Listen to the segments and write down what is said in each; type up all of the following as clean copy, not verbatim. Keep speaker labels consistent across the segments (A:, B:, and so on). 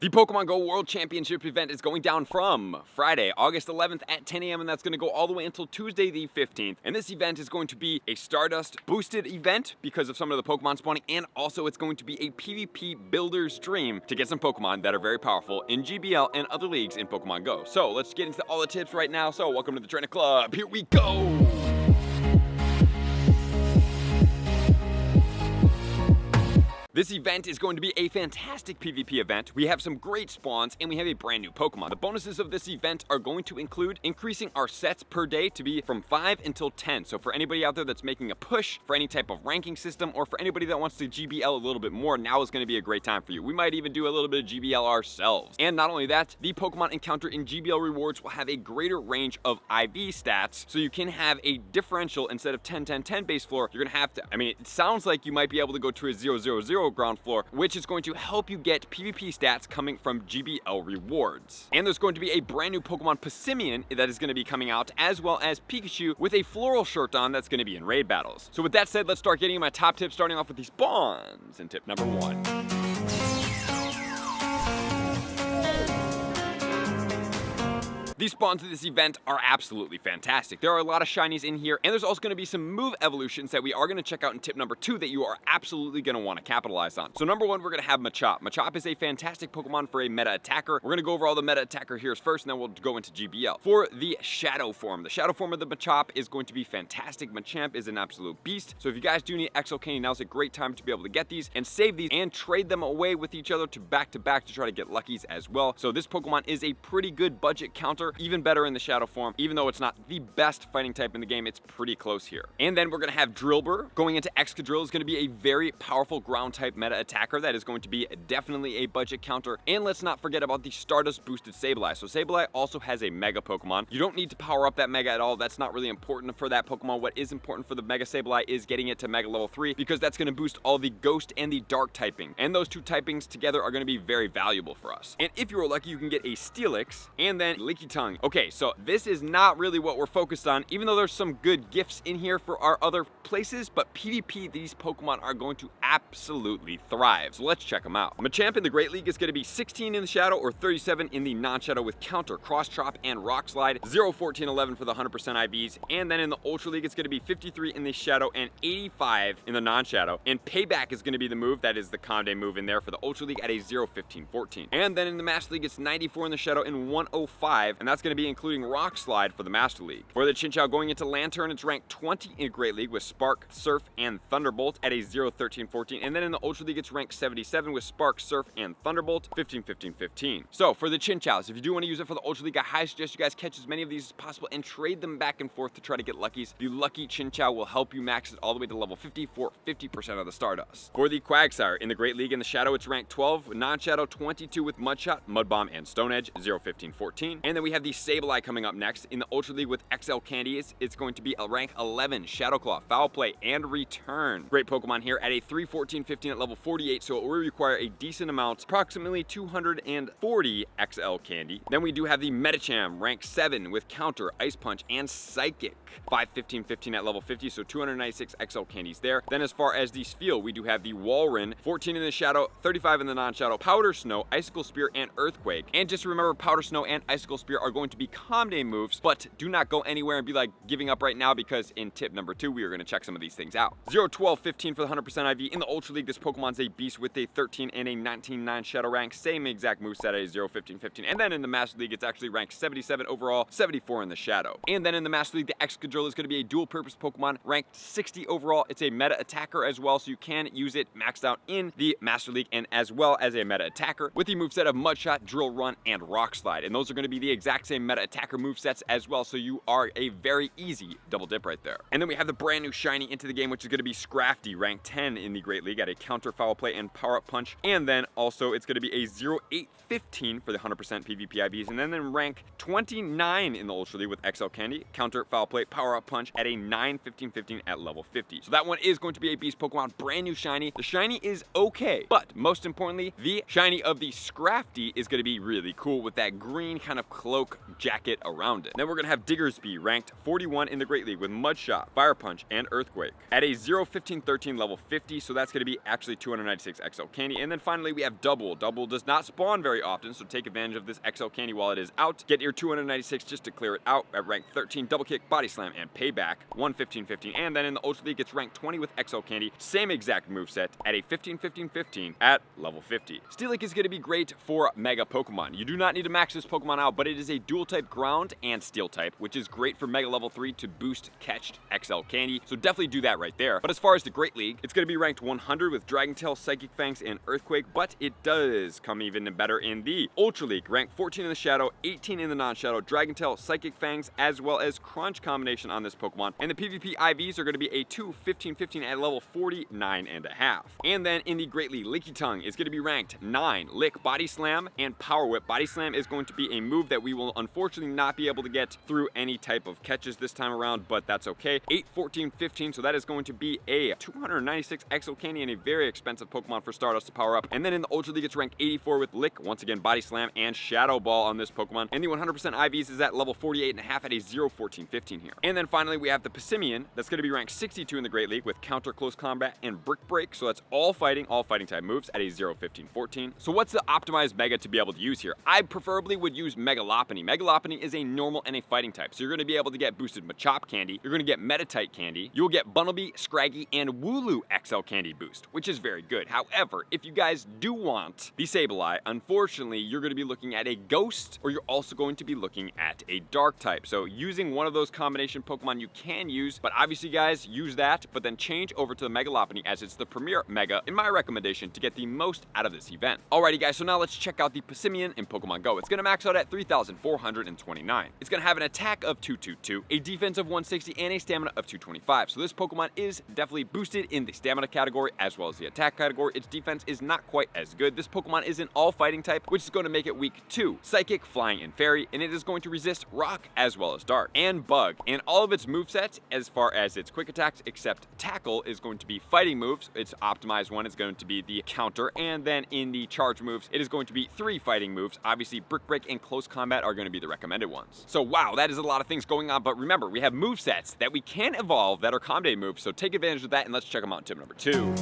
A: The Pokemon Go World Championship event is going down from Friday, August 11th at 10 a.m. and that's going to go all the way until Tuesday the 15th. And this event is going to be a Stardust boosted event because of some of the Pokemon spawning, and also it's going to be a PvP builder stream to get some Pokemon that are very powerful in GBL and other leagues in Pokemon Go. So let's get into all the tips right now. So welcome to the Trainer Club. Here we go. This event is going to be a fantastic PvP event. We have some great spawns and we have a brand new Pokemon. The bonuses of this event are going to include increasing our sets per day to be from 5 until 10. So for anybody out there that's making a push for any type of ranking system, or for anybody that wants to GBL a little bit more, now is going to be a great time for you. We might even do a little bit of GBL ourselves. And not only that, the Pokemon encounter in GBL rewards will have a greater range of IV stats, so you can have a differential. Instead of 10-10-10 base floor, you're going to have to, it sounds like you might be able to go to a 0-0-0 ground floor, which is going to help you get PvP stats coming from GBL rewards. And there's going to be a brand new Pokemon Passimian that is going to be coming out, as well as Pikachu with a floral shirt on that's going to be in raid battles. So with that said, let's start getting my top tips, starting off with these spawns. And tip number 1. These spawns of this event are absolutely fantastic. There are a lot of shinies in here, and there's also going to be some move evolutions that we are going to check out in tip number 2 that you are absolutely going to want to capitalize on. So number 1, we're going to have Machop. Machop is a fantastic Pokemon for a meta attacker. We're going to go over all the meta attacker heroes first, and then we'll go into GBL. For the Shadow form, the Shadow form of the Machop is going to be fantastic. Machamp is an absolute beast. So if you guys do need XL Candy, now's a great time to be able to get these and save these and trade them away with each other to back to try to get luckies as well. So this Pokemon is a pretty good budget counter, even better in the Shadow form. Even though it's not the best fighting type in the game, it's pretty close here. And then we're going to have Drillbur. Going into Excadrill is going to be a very powerful ground type meta attacker that is going to be definitely a budget counter. And let's not forget about the Stardust boosted Sableye. So Sableye also has a Mega Pokemon. You don't need to power up that Mega at all. That's not really important for that Pokemon. What is important for the Mega Sableye is getting it to Mega level 3, because that's going to boost all the Ghost and the Dark typing. And those two typings together are going to be very valuable for us. And if you're lucky, you can get a Steelix and then Leaky Tongue. Okay, so this is not really what we're focused on, even though there's some good gifts in here for our other places, but PvP, these Pokemon are going to absolutely thrive. So let's check them out. Machamp in the Great League is going to be 16 in the Shadow or 37 in the non-Shadow with Counter, Cross Chop, and Rock Slide, 0-14-11 for the 100% IVs, and then in the Ultra League it's going to be 53 in the Shadow and 85 in the non-Shadow, and Payback is going to be the move, that is the Conde move in there for the Ultra League at a 0-15-14. And then in the Master League it's 94 in the Shadow and 105, and that's going to be including Rock Slide for the Master League. For the Chinchou going into Lantern, it's ranked 20 in Great League with Spark, Surf, and Thunderbolt at a 0-13-14. And then in the Ultra League, it's ranked 77 with Spark, Surf, and Thunderbolt, 15-15-15. So for the Chinchous, if you do want to use it for the Ultra League, I highly suggest you guys catch as many of these as possible and trade them back and forth to try to get luckies. The Lucky Chinchou will help you max it all the way to level 50 for 50% of the Stardust. For the Quagsire, in the Great League in the Shadow, it's ranked 12, non-Shadow 22 with Mudshot, Mud Bomb, and Stone Edge, 0-15-14. And then we have the Sableye coming up next. In the Ultra League with XL Candy, it's going to be a rank 11 Shadow Claw, Foul Play, and Return. Great Pokemon here at a 3-14-15 at level 48, so it will require a decent amount, approximately 240 XL Candy. Then we do have the Medicham, rank 7 with Counter, Ice Punch, and Psychic, 5-15-15 at level 50, so 296 XL Candies there. Then as far as the Spheal, we do have the Walrein, 14 in the Shadow, 35 in the non-Shadow, Powder Snow, Icicle Spear, and Earthquake. And just remember, Powder Snow and Icicle Spear are going to be Comday moves, but do not go anywhere and be like giving up right now, because in tip number 2 we are going to check some of these things out. 0-12-15 for the 100% IV. In the Ultra League, this Pokemon's a beast with a 13 and a 19-9 Shadow rank, same exact moveset at a 0-15-15. And then in the Master League, it's actually ranked 77 overall, 74 in the Shadow. And then in the Master League, the Excadrill is going to be a dual purpose Pokemon, ranked 60 overall. It's a meta attacker as well, so you can use it maxed out in the Master League and as well as a meta attacker with the moveset of Mudshot, Drill Run, and Rock Slide. And those are going to be the exact same meta attacker movesets as well, so you are a very easy double dip right there. And then we have the brand new shiny into the game, which is going to be Scrafty, ranked 10 in the Great League at a Counter, Foul Play, and Power Up Punch. And then also it's going to be a 0-8-15 for the 100% PvP IVs, and then rank 29 in the Ultra League with XL Candy, Counter, Foul Play, Power Up Punch at a 9-15-15 at level 50. So that one is going to be a beast Pokemon, brand new shiny. The shiny is is okay. But most importantly, the shiny of the Scrafty is going to be really cool with that green kind of cloak jacket around it. Then we're going to have Diggersby ranked 41 in the Great League with Mud Shot, Fire Punch, and Earthquake at a 0, 15, 13 level 50. So that's going to be actually 296 XL candy. And then finally we have Double. Double does not spawn very often, so take advantage of this XL candy while it is out. Get your 296 just to clear it out at rank 13. Double Kick, Body Slam, and Payback 1, 15, 15. And then in the Ultra League it's ranked 20 with XL candy. Same exact moveset at a 15, 15, 15 at level 50. Steelix is going to be great for Mega Pokemon. You do not need to max this Pokemon out, but it is a dual type ground and steel type, which is great for Mega level 3 to boost catched XL candy. So definitely do that right there. But as far as the Great League, it's going to be ranked 100 with Dragon Tail, Psychic Fangs, and Earthquake, but it does come even better in the Ultra League, ranked 14 in the Shadow, 18 in the non-Shadow, Dragon Tail, Psychic Fangs, as well as Crunch combination on this Pokemon. And the PvP IVs are going to be a 2, 15, 15 at level 49.5. And then in the Great League, Licky Tongue is going to be ranked 9, Lick, Body Slam, and Power Whip. Body Slam is going to be a move that we will unfortunately not be able to get through any type of catches this time around, but that's okay. 8, 14, 15, so that is going to be a 296 XL candy and a very expensive Pokemon for Stardust to power up. And then in the Ultra League, it's ranked 84 with Lick, once again Body Slam, and Shadow Ball on this Pokemon. And the 100% IVs is at level 48.5 at a 0, 14, 15 here. And then finally, we have the Passimian that's going to be ranked 62 in the Great League with Counter, Close Combat, and Brick Break. So that's all fighting type moves at a 0, 15, 14. So what's the optimized Mega to be able to use here? I preferably would use Mega Lopunny. Mega Lopunny is a normal and a fighting type. So you're going to be able to get boosted Machop candy. You're going to get Metatite candy. You'll get Bunnelby, Scraggy, and Wooloo XL candy boost, which is very good. However, if you guys do want the Sableye, unfortunately, you're going to be looking at a Ghost, or you're also going to be looking at a Dark type. So using one of those combination Pokemon you can use, but obviously guys, use that, but then change over to the Mega Lopunny as it's the premier Mega, in my recommendation, to get the most out of this event. Alrighty guys, so now let's check out the Passimian in Pokemon Go. It's going to max out at 3,429. It's going to have an attack of 222, a defense of 160, and a stamina of 225. So this Pokemon is definitely boosted in the stamina category as well as the attack category. Its defense is not quite as good. This Pokemon is an all fighting type, which is going to make it weak to Psychic, Flying, and Fairy, and it is going to resist Rock as well as Dark and Bug. And all of its movesets, as far as its quick attacks except Tackle, is going to be fighting moves. Its optimized one is going to be the Counter, and then in the charge moves, it is going to be 3 fighting moves. Obviously, Brick Break and Close Combat are going to be the recommended ones. So wow, that is a lot of things going on, but remember, we have movesets that we can evolve that are Comday moves, so take advantage of that, and let's check them out in tip number 2.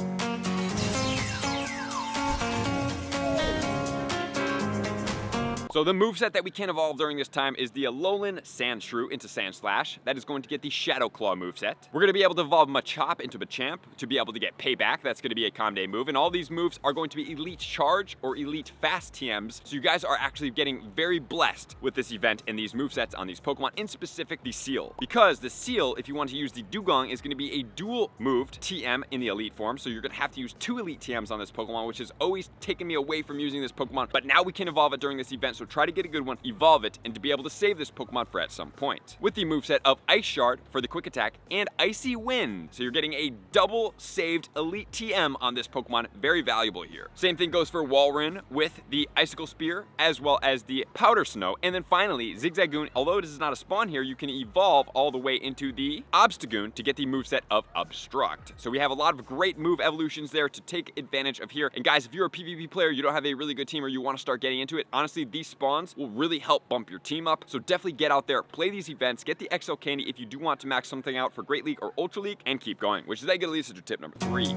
A: So the moveset that we can evolve during this time is the Alolan Sandshrew into Sandslash. That is going to get the Shadow Claw moveset. We're going to be able to evolve Machop into Machamp to be able to get Payback. That's going to be a Comday move. And all these moves are going to be Elite Charge or Elite Fast TMs. So you guys are actually getting very blessed with this event and these movesets on these Pokemon, in specific the Seal. Because the Seal, if you want to use the Dugong, is going to be a dual moved TM in the Elite form. So you're going to have to use 2 Elite TMs on this Pokemon, which has always taken me away from using this Pokemon. But now we can evolve it during this event. So try to get a good one, evolve it, and to be able to save this Pokemon for at some point. With the moveset of Ice Shard for the quick attack and Icy Wind. So you're getting a double saved Elite TM on this Pokemon. Very valuable here. Same thing goes for Walrein with the Icicle Spear as well as the Powder Snow. And then finally, Zigzagoon, although this is not a spawn here, you can evolve all the way into the Obstagoon to get the moveset of Obstruct. So we have a lot of great move evolutions there to take advantage of here. And guys, if you're a PvP player, you don't have a really good team, or you want to start getting into it, honestly, these spawns will really help bump your team up. So definitely get out there, play these events, get the XL candy if you do want to max something out for Great League or Ultra League, and keep going, which is that leads us to tip number 3.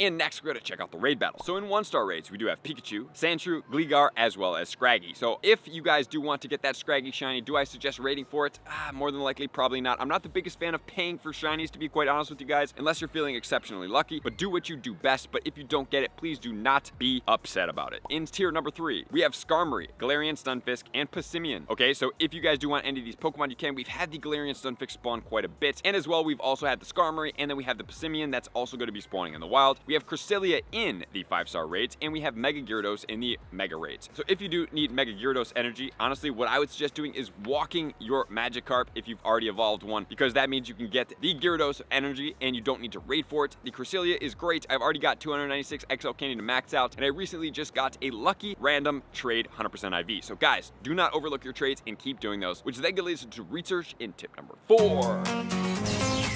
A: And next, we're going to check out the raid battle. So in 1-star raids, we do have Pikachu, Sandshrew, Gligar, as well as Scraggy. So if you guys do want to get that Scraggy shiny, do I suggest raiding for it? More than likely, probably not. I'm not the biggest fan of paying for shinies, to be quite honest with you guys, unless you're feeling exceptionally lucky, but do what you do best. But if you don't get it, please do not be upset about it. In tier number 3, we have Skarmory, Galarian Stunfisk, and Passimian. Okay, so if you guys do want any of these Pokemon, you can. We've had the Galarian Stunfisk spawn quite a bit, and as well, we've also had the Skarmory, and then we have the Passimian that's also going to be spawning in the wild. We have Cresselia in the 5-star raids, and we have Mega Gyarados in the Mega raids. So if you do need Mega Gyarados energy, honestly, what I would suggest doing is walking your Magikarp if you've already evolved one, because that means you can get the Gyarados energy and you don't need to raid for it. The Cresselia is great. I've already got 296 XL candy to max out, and I recently just got a lucky random trade 100% IV. So guys, do not overlook your trades and keep doing those, which then leads to research in tip number 4.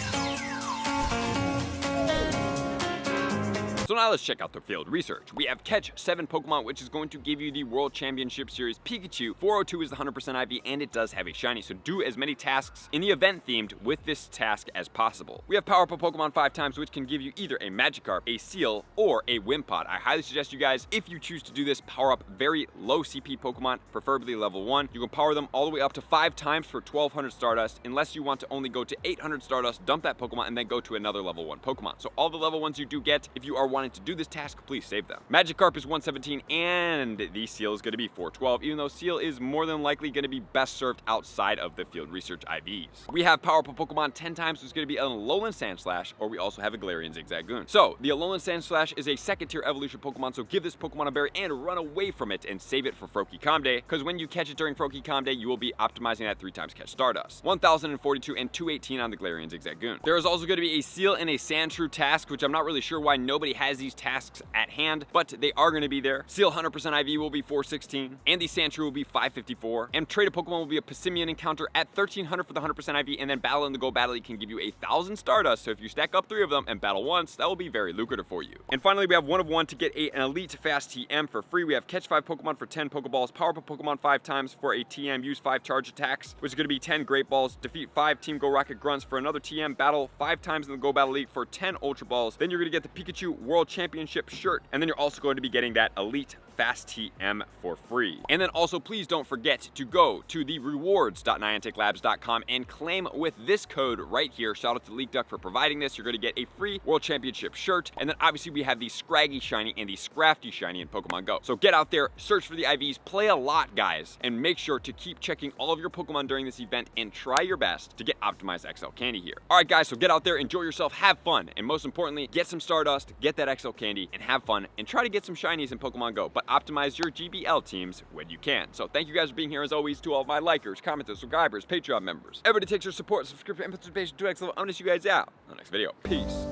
A: So now let's check out the field research. We have catch 7 Pokemon, which is going to give you the World Championship Series Pikachu. 402 is the 100% IV, and it does have a shiny, so do as many tasks in the event themed with this task as possible. We have power up a Pokemon 5 times, which can give you either a Magikarp, a Seal, or a Wimpod. I highly suggest you guys, if you choose to do this, power up very low CP Pokemon, preferably level 1. You can power them all the way up to 5 times for 1200 Stardust, unless you want to only go to 800 Stardust, dump that Pokemon, and then go to another level 1 Pokemon. So all the level 1s you do get, if you are wanting to do this task, please save them. Magikarp is 117, and the Seal is going to be 412, even though Seal is more than likely going to be best served outside of the field research IVs. We have power up a Pokemon 10 times, so it's going to be an Alolan Sandslash, or we also have a Galarian Zigzagoon. So the Alolan Sandslash is a second tier evolution Pokemon, so give this Pokemon a berry and run away from it and save it for Froakie Comday, because when you catch it during Froakie Comday, you will be optimizing that 3 times catch Stardust. 1042 and 218 on the Galarian Zigzagoon. There is also going to be a Seal and a Sandshrew task, which I'm not really sure why nobody has these tasks at hand, but they are going to be there. Seal 100% IV will be 416, and the Sandshrew will be 554, and trade a Pokemon will be a Passimian encounter at 1300 for the 100% IV, and then battle in the Go Battle can give you 1000 Stardust, so if you stack up 3 of them and battle once, that will be very lucrative for you. And finally, we have 1 of 1 to get an Elite Fast TM for free. We have catch 5 Pokemon for 10 Pokeballs, power up a Pokemon 5 times for a TM, use 5 charge attacks, which is going to be 10 Great Balls, defeat 5 Team Go Rocket Grunts for another TM, battle 5 times in the Go Battle League for 10 Ultra Balls. Then you're going to get the Pikachu World Championship shirt, and then you're also going to be getting that Elite Fast TM for free. And then also, please don't forget to go to the rewards.nianticlabs.com and claim with this code right here. Shout out to Leak Duck for providing this. You're going to get a free World Championship shirt, and then obviously we have the Scraggy Shiny and the Scrafty Shiny in Pokemon Go. So get out there, search for the IVs, play a lot, guys, and make sure to keep checking all of your Pokemon during this event and try your best to get optimized XL candy here. All right, guys, so get out there, enjoy yourself, have fun, and most importantly, get some Stardust, get that XL candy, and have fun, and try to get some shinies in Pokemon Go, but optimize your GBL teams when you can. So thank you guys for being here, as always, to all of my likers, commenters, subscribers, Patreon members. Everybody takes your support, subscription, and participation to X level. I'm gonna see you guys out on the next video. Peace.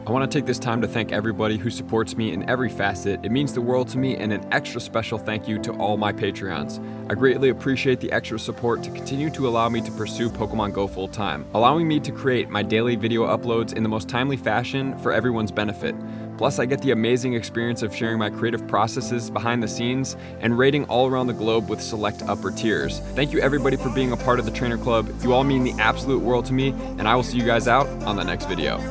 B: I want to take this time to thank everybody who supports me in every facet. It means the world to me, and an extra special thank you to all my Patreons. I greatly appreciate the extra support to continue to allow me to pursue Pokemon Go full time, allowing me to create my daily video uploads in the most timely fashion for everyone's benefit. Plus, I get the amazing experience of sharing my creative processes behind the scenes and raiding all around the globe with select upper tiers. Thank you everybody for being a part of the Trainer Club. You all mean the absolute world to me, and I will see you guys out on the next video.